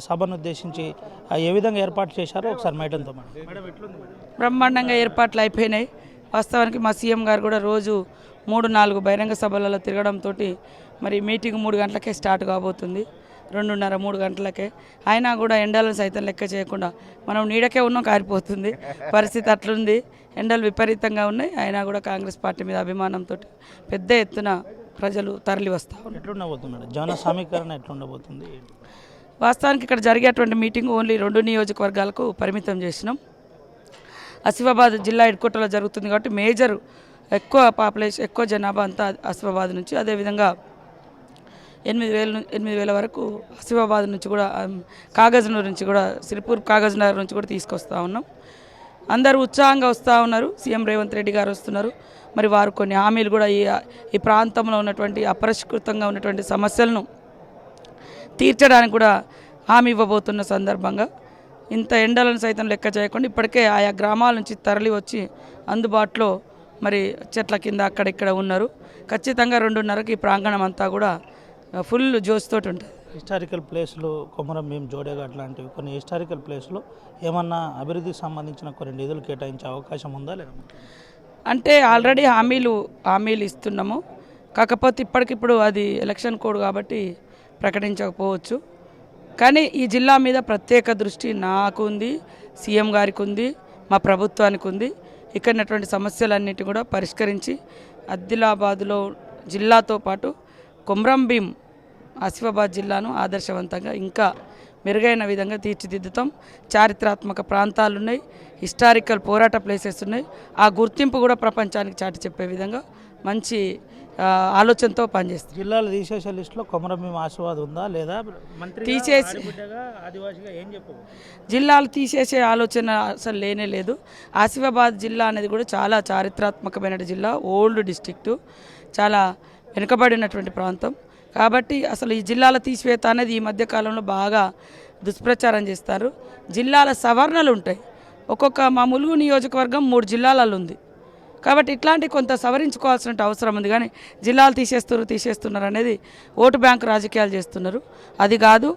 సభను ఉద్దేశించి ఏ విధంగా ఏర్పాటు చేశారో ఒకసారి మేడంతో బ్రహ్మాండంగా ఏర్పాట్లు అయిపోయినాయి. వాస్తవానికి మా సీఎం గారు కూడా రోజు 3-4 బహిరంగ సభలలో తిరగడంతో మరి మీటింగ్ 3 గంటలకే స్టార్ట్ కాబోతుంది, 2:30-3 గంటలకే. అయినా కూడా ఎండలను సైతం లెక్క చేయకుండా మనం నీడకే ఉన్నాం, కారిపోతుంది పరిస్థితి అట్లుంది. ఎండలు విపరీతంగా ఉన్నాయి. అయినా కూడా కాంగ్రెస్ పార్టీ మీద అభిమానంతో పెద్ద ఎత్తున ప్రజలు తరలి వస్తూ ఉన్నారు. ఎట్లుండబోతుంది జన సమీకరణ ఎట్లుండబోతుంది? వాస్తవానికి ఇక్కడ జరిగేటువంటి మీటింగ్ ఓన్లీ 2 నియోజకవర్గాలకు పరిమితం చేసినాం. ఆసిఫాబాద్ జిల్లా హెడ్ క్వార్టర్లో జరుగుతుంది కాబట్టి మేజర్ ఎక్కువ పాపులేషన్, ఎక్కువ జనాభా అంతా ఆసిఫాబాద్ నుంచి, అదేవిధంగా 8,000 వరకు ఆసిఫాబాద్ నుంచి కూడా, కాగజ్నగర్ నుంచి కూడా, సిరిపూర్ కాగజ్నగర్ నుంచి కూడా తీసుకొస్తూ ఉన్నాం. అందరూ ఉత్సాహంగా వస్తూ ఉన్నారు. సీఎం రేవంత్ రెడ్డి గారు వస్తున్నారు. మరి వారు కొన్ని హామీలు కూడా ఈ ప్రాంతంలో ఉన్నటువంటి అపరిష్కృతంగా ఉన్నటువంటి సమస్యలను తీర్చడానికి కూడా హామీ ఇవ్వబోతున్న సందర్భంగా ఇంత ఎండలను సైతం లెక్క చేయకుండా ఇప్పటికే ఆయా గ్రామాల నుంచి తరలి వచ్చి అందుబాటులో మరి చెట్ల కింద అక్కడిక్కడ ఉన్నారు. ఖచ్చితంగా 2:30కి ఈ ప్రాంగణం అంతా కూడా ఫుల్ జోష్తోటి ఉంటుంది. హిస్టారికల్ ప్లేస్లు కొమరం భీం, జోడేఘాట్ లాంటివి కొన్ని హిస్టారికల్ ప్లేస్లో ఏమన్నా అభివృద్ధికి సంబంధించిన కొన్ని నిధులు కేటాయించే అవకాశం ఉందా లేదా? అంటే ఆల్రెడీ హామీలు ఇస్తున్నాము. కాకపోతే ఇప్పటికిప్పుడు అది ఎలక్షన్ కోడ్ కాబట్టి ప్రకటించకపోవచ్చు. కానీ ఈ జిల్లా మీద ప్రత్యేక దృష్టి నాకు ఉంది, సీఎం గారికి ఉంది, మా ప్రభుత్వానికి ఉంది. ఇక్కడ ఉన్నటువంటి సమస్యలన్నిటి కూడా పరిష్కరించి ఆదిలాబాద్లో జిల్లాతో పాటు కొమరం భీం ఆసిఫాబాద్ జిల్లాను ఆదర్శవంతంగా ఇంకా మెరుగైన విధంగా తీర్చిదిద్దుతాం. చారిత్రాత్మక ప్రాంతాలు ఉన్నాయి, హిస్టారికల్ పోరాట ప్లేసెస్ ఉన్నాయి. ఆ గుర్తింపు కూడా ప్రపంచానికి చాటి చెప్పే విధంగా మంచి ఆలోచనతో పనిచేస్తుంది. జిల్లాలు తీసేసే లిస్టులో కొమరం భీం ఆసిఫాబాద్ ఉందా లేదా? తీసేసి ఆదివాసిగా ఏం చెప్పు? జిల్లాలు తీసేసే ఆలోచన అసలు లేనే లేదు. ఆసిఫాబాద్ జిల్లా అనేది కూడా చాలా చారిత్రాత్మకమైన జిల్లా, ఓల్డ్ డిస్ట్రిక్టు, చాలా వెనుకబడినటువంటి ప్రాంతం. కాబట్టి అసలు ఈ జిల్లాల తీసివేత అనేది ఈ మధ్యకాలంలో బాగా దుష్ప్రచారం చేస్తారు. జిల్లాల సవరణలు ఉంటాయి. మా ములుగు నియోజకవర్గం 3 జిల్లాలలో ఉంది కాబట్టి ఇట్లాంటి కొంత సవరించుకోవాల్సిన అవసరం ఉంది. కానీ జిల్లాలు తీసేస్తున్నారు అనేది ఓటు బ్యాంకు రాజకీయాలు చేస్తున్నారు. అది కాదు,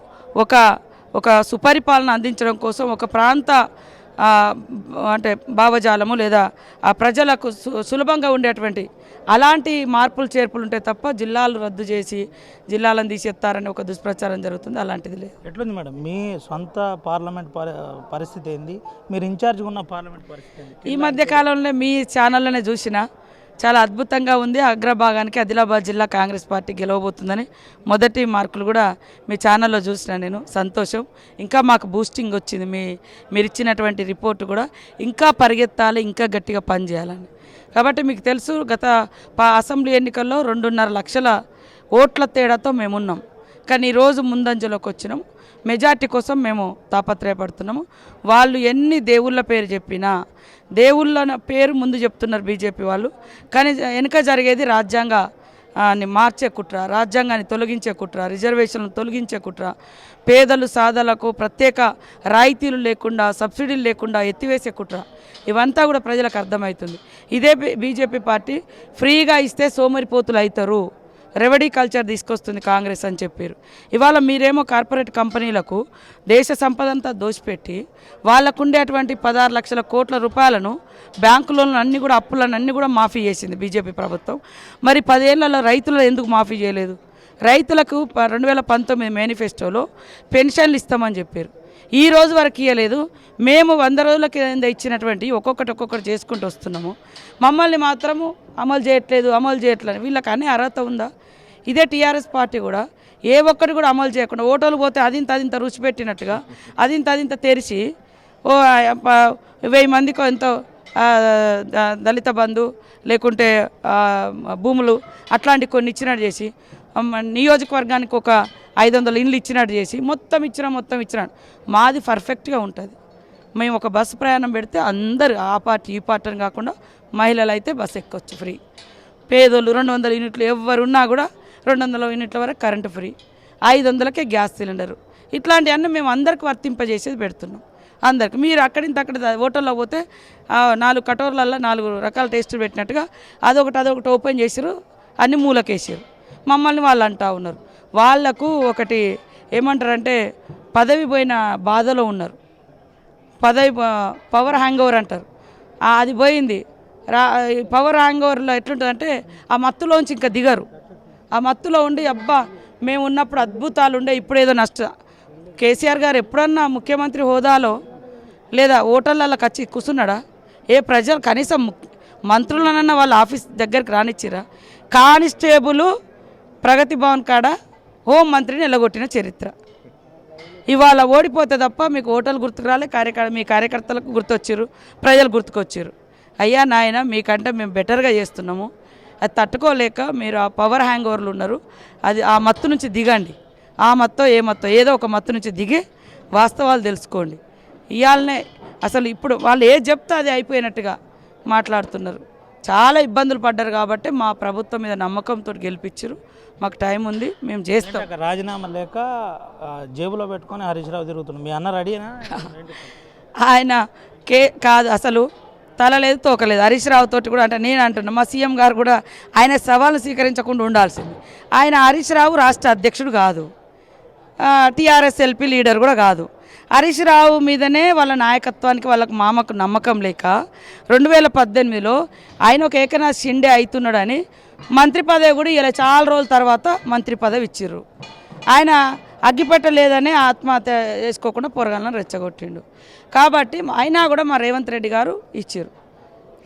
ఒక సుపరిపాలన అందించడం కోసం ఒక ప్రాంత అంటే భావజాలము లేదా ఆ ప్రజలకు సులభంగా ఉండేటువంటి అలాంటి మార్పులు చేర్పులు ఉంటాయి తప్ప జిల్లాలు రద్దు చేసి జిల్లాలను తీసేస్తారని ఒక దుష్ప్రచారం జరుగుతుంది. అలాంటిది లేదు. ఎట్లుంది మేడం మీ సొంత పార్లమెంట్ పరిస్థితి ఏంది? మీరు ఇన్ఛార్జ్గా ఉన్న పార్లమెంట్ పరిస్థితి ఏంది? ఈ మధ్య కాలంలో మీ ఛానల్లోనే చూసిన చాలా అద్భుతంగా ఉంది. అగ్రభాగానికి ఆదిలాబాద్ జిల్లా కాంగ్రెస్ పార్టీ గెలవబోతుందని మొదటి మార్కులు కూడా మీ ఛానల్లో చూసిన నేను. సంతోషం. ఇంకా మాకు బూస్టింగ్ వచ్చింది. మీరు ఇచ్చినటువంటి రిపోర్ట్ కూడా ఇంకా పరిగెత్తాలి, ఇంకా గట్టిగా పనిచేయాలని. కాబట్టి మీకు తెలుసు గత అసెంబ్లీ ఎన్నికల్లో 2.5 లక్షల ఓట్ల తేడాతో మేమున్నాం. కానీ ఈరోజు ముందంజలోకి వచ్చినాం. మెజార్టీ కోసం మేము తాపత్రయపడుతున్నాము. వాళ్ళు ఎన్ని దేవుళ్ళ పేరు చెప్పినా దేవుళ్ళ పేరు ముందు చెప్తున్నారు బీజేపీ వాళ్ళు. కానీ వెనుక జరిగేది రాజ్యాంగాన్ని మార్చే కుట్ర, రాజ్యాంగాన్ని తొలగించే కుట్ర, రిజర్వేషన్లు తొలగించే కుట్ర, పేదలు సాధలకు ప్రత్యేక రాయితీలు లేకుండా, సబ్సిడీలు లేకుండా ఎత్తివేసే కుట్ర. ఇవంతా కూడా ప్రజలకు అర్థమవుతుంది. ఇదే బీజేపీ పార్టీ ఫ్రీగా ఇస్తే సోమరిపోతులు అవుతారు, రెవడీ కల్చర్ తీసుకొస్తుంది కాంగ్రెస్ అని చెప్పారు. ఇవాళ మీరేమో కార్పొరేట్ కంపెనీలకు దేశ సంపద అంతా దోచిపెట్టి వాళ్ళకు ఉండేటువంటి 16 లక్షల కోట్ల రూపాయలను బ్యాంకు లోన్లు అన్నీ కూడా అప్పులను అన్నీ కూడా మాఫీ చేసింది బీజేపీ ప్రభుత్వం. మరి 10 ఏళ్లలో రైతులు ఎందుకు మాఫీ చేయలేదు? రైతులకు 2019 మేనిఫెస్టోలో పెన్షన్లు ఇస్తామని చెప్పారు. ఈ రోజు వరకు ఇవ్వలేదు. మేము 100 రోజుల కింద ఇచ్చినటువంటి ఒక్కొక్కటి చేసుకుంటూ వస్తున్నాము. మమ్మల్ని మాత్రము అమలు చేయట్లేదు. వీళ్ళకి అనే అర్హత ఉందా? ఇదే టీఆర్ఎస్ పార్టీ కూడా ఏ ఒక్కటి కూడా అమలు చేయకుండా ఓటోలు పోతే అదింత రుచి పెట్టినట్టుగా అదింత తెరిచి 1000 మందికి ఎంతో దళిత బంధు లేకుంటే భూములు అట్లాంటి కొన్ని ఇచ్చినట్టు చేసి, నియోజకవర్గానికి ఒక 500 ఇండ్లు ఇచ్చినట్టు చేసి మొత్తం ఇచ్చినాడు. మాది పర్ఫెక్ట్గా ఉంటుంది. మేము ఒక బస్సు ప్రయాణం పెడితే అందరు ఆ పార్టీ ఈ పార్టీ అని కాకుండా మహిళలు అయితే బస్సు ఎక్కొచ్చు ఫ్రీ. పేదోళ్ళు 200 యూనిట్లు ఎవరున్నా కూడా 200 యూనిట్ల వరకు కరెంటు ఫ్రీ, 500కే గ్యాస్ సిలిండరు. ఇట్లాంటివన్నీ మేము అందరికి వర్తింపజేసేది పెడుతున్నాం. అందరికి మీరు అక్కడ హోటల్లో పోతే 4 కటోర్లలో 4 రకాల టేస్టులు పెట్టినట్టుగా అదొకటి ఓపెన్ చేసారు, అన్ని మూలకేసారు. మమ్మల్ని వాళ్ళు అంటూ ఉన్నారు. వాళ్లకు ఒకటి ఏమంటారంటే పదవి పోయిన బాధలో ఉన్నారు. పవర్ హ్యాంగ్ ఓవర్ అంటారు, అది పోయింది. పవర్ హ్యాంగ్ ఓవర్లో ఎట్లుంటుందంటే ఆ మత్తులోంచి ఇంకా దిగరు. ఆ మత్తులో ఉండి అబ్బా మేము ఉన్నప్పుడు అద్భుతాలు ఉండే, ఇప్పుడు ఏదో కేసీఆర్ గారు ఎప్పుడన్నా ముఖ్యమంత్రి హోదాలో లేదా ఓటర్లలో వచ్చి కూర్చున్నాడా? ఏ ప్రజలు కనీసం మంత్రులనన్నా వాళ్ళ ఆఫీస్ దగ్గరికి రానిచ్చిరా? కానిస్టేబుల్ ప్రగతి భవన్ కాడ హోం మంత్రిని ఎల్లగొట్టిన చరిత్ర. ఇవాళ ఓడిపోతే తప్ప మీకు ఓటర్లు గుర్తుకు రాలే, మీ కార్యకర్తలకు గుర్తొచ్చారు, ప్రజలు గుర్తుకొచ్చారు. అయ్యా నాయన మీకంటే మేము బెటర్గా చేస్తున్నాము, అది తట్టుకోలేక మీరు ఆ పవర్ హ్యాంగ్ ఓవర్లు ఉన్నారు. అది ఆ మత్తు నుంచి దిగండి. ఆ మత్తో ఏ మత్తో ఏదో ఒక మత్తు నుంచి దిగి వాస్తవాలు తెలుసుకోండి. ఇవాళనే అసలు ఇప్పుడు వాళ్ళు ఏది చెప్తే అది అయిపోయినట్టుగా మాట్లాడుతున్నారు. చాలా ఇబ్బందులు పడ్డారు కాబట్టి మా ప్రభుత్వం మీద నమ్మకంతో గెలిపించారు. మాకు టైం ఉంది, మేము చేస్తాం. రాజీనామా లేక జేబులో పెట్టుకొని హరీష్ రావు తిరుగుతున్నాం. మీ అన్న రెడీనా? ఆయన కాదు, అసలు తల లేదు తోకలేదు. హరీష్ రావు తోటి కూడా అంటే నేను అంటున్నా, మా సీఎం గారు కూడా ఆయన సవాల్ను స్వీకరించకుండా ఉండాల్సింది. ఆయన హరీష్ రావు రాష్ట్ర అధ్యక్షుడు కాదు, టీఆర్ఎస్ ఎల్పీ లీడర్ కూడా కాదు. హరీష్ రావు మీదనే వాళ్ళ నాయకత్వానికి వాళ్ళకు మామకు నమ్మకం లేక 2018లో ఆయన ఒక ఏకనాథ్ షిండే అవుతున్నాడని మంత్రి పదవి కూడా ఇలా చాలా రోజుల తర్వాత మంత్రి పదవి ఇచ్చిర్రు. ఆయన అగ్గిపెట్టలేదని ఆత్మహత్య చేసుకోకుండా పొరగాలను రెచ్చగొట్టిండు. కాబట్టి అయినా కూడా మా రేవంత్ రెడ్డి గారు ఇచ్చారు,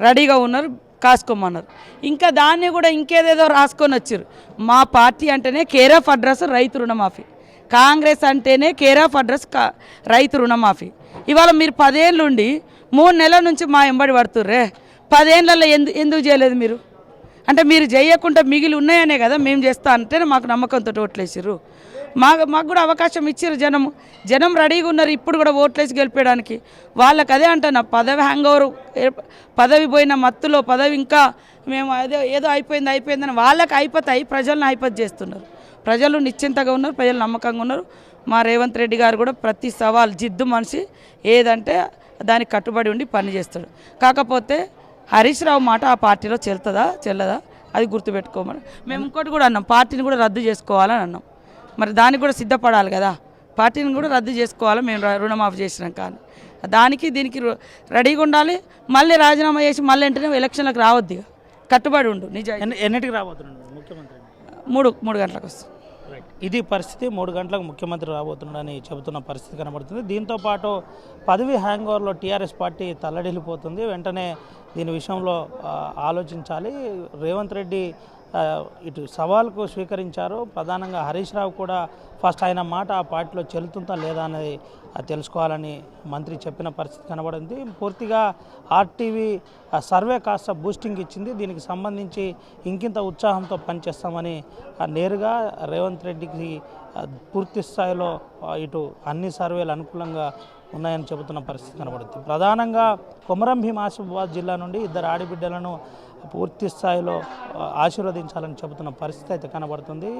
రెడీగా ఉన్నారు, కాసుకోమన్నారు. ఇంకా దాన్ని కూడా ఇంకేదేదో రాసుకొని వచ్చారు. మా పార్టీ అంటేనే కేర్ ఆఫ్ అడ్రస్ రైతు రుణమాఫీ, కాంగ్రెస్ అంటేనే కేర్ ఆఫ్ అడ్రస్ రైతు రుణమాఫీ. ఇవాళ మీరు 10 ఏళ్ళుండి 3 నెలల నుంచి మా ఎంబడి పడుతుర్రే, 10 ఏళ్ళల్లో ఎందుకు చేయలేదు మీరు? అంటే మీరు చేయకుండా మిగిలి ఉన్నాయనే కదా మేము చేస్తా అంటేనే మాకు నమ్మకంతో ఓట్లేసారు. మాకు కూడా అవకాశం ఇచ్చారు. జనం రెడీగా ఉన్నారు ఇప్పుడు కూడా ఓట్లేసి గెలిపేయడానికి. వాళ్ళకి అదే అంటున్నా, పదవి హ్యాంగ్ ఓవర్, పదవి పోయిన మత్తులో పదవి ఇంకా మేము ఏదో అయిపోయిందని వాళ్ళకి అయిపోతాయి, ప్రజలను అయిపోతు చేస్తున్నారు. ప్రజలు నిశ్చింతగా ఉన్నారు, ప్రజలు నమ్మకంగా ఉన్నారు. మా రేవంత్ రెడ్డి గారు కూడా ప్రతి సవాల్ జిద్దు మనిషి, ఏదంటే దానికి కట్టుబడి ఉండి పని చేస్తాడు. కాకపోతే హరీష్ రావు మాట ఆ పార్టీలో చెల్లదా అది గుర్తుపెట్టుకోమని మేము ఇంకోటి కూడా అన్నాం, పార్టీని కూడా రద్దు చేసుకోవాలని అన్నాం. మరి దానికి కూడా సిద్ధపడాలి కదా, పార్టీని కూడా రద్దు చేసుకోవాలి మేము రుణమాఫీ చేసినాం. కానీ దానికి దీనికి రెడీగా ఉండాలి. మళ్ళీ రాజీనామా చేసి మళ్ళీ వెంటనే ఎలక్షన్లకు రావద్దు, కట్టుబడి ఉండు. ఎన్నిటికి రాబోతున్నాడు ముఖ్యమంత్రి? 3 గంటలకు వస్తుంది. ఇది పరిస్థితి. 3 గంటలకు ముఖ్యమంత్రి రాబోతున్నాడని చెబుతున్న పరిస్థితి కనబడుతుంది. దీంతోపాటు పదవి హ్యాంగ్ ఓవర్లో టీఆర్ఎస్ పార్టీ తల్లడిల్లిపోతుంది. వెంటనే దీని విషయంలో ఆలోచించాలి. రేవంత్ రెడ్డి ఇటు సవాల్కు స్వీకరించారు. ప్రధానంగా హరీష్ రావు కూడా ఫస్ట్ ఆయన మాట ఆ పార్టీలో చెల్లుతుందా లేదా అనేది తెలుసుకోవాలని మంత్రి చెప్పిన పరిస్థితి కనబడింది. పూర్తిగా ఆర్టీవీ సర్వే కాస్త బూస్టింగ్ ఇచ్చింది. దీనికి సంబంధించి ఇంకింత ఉత్సాహంతో పనిచేస్తామని నేరుగా రేవంత్ రెడ్డికి పూర్తి స్థాయిలో ఇటు అన్ని సర్వేలు అనుకూలంగా ఉన్నాయని చెబుతున్న పరిస్థితి కనబడుతుంది. ప్రధానంగా కొమరం భీం ఆసిఫాబాద్ జిల్లా నుండి 2 ఆడబిడ్డలను పూర్తి స్థాయిలో ఆశీర్వదించాలని చెబుతున్న పరిస్థితి అయితే కనబడుతుంది.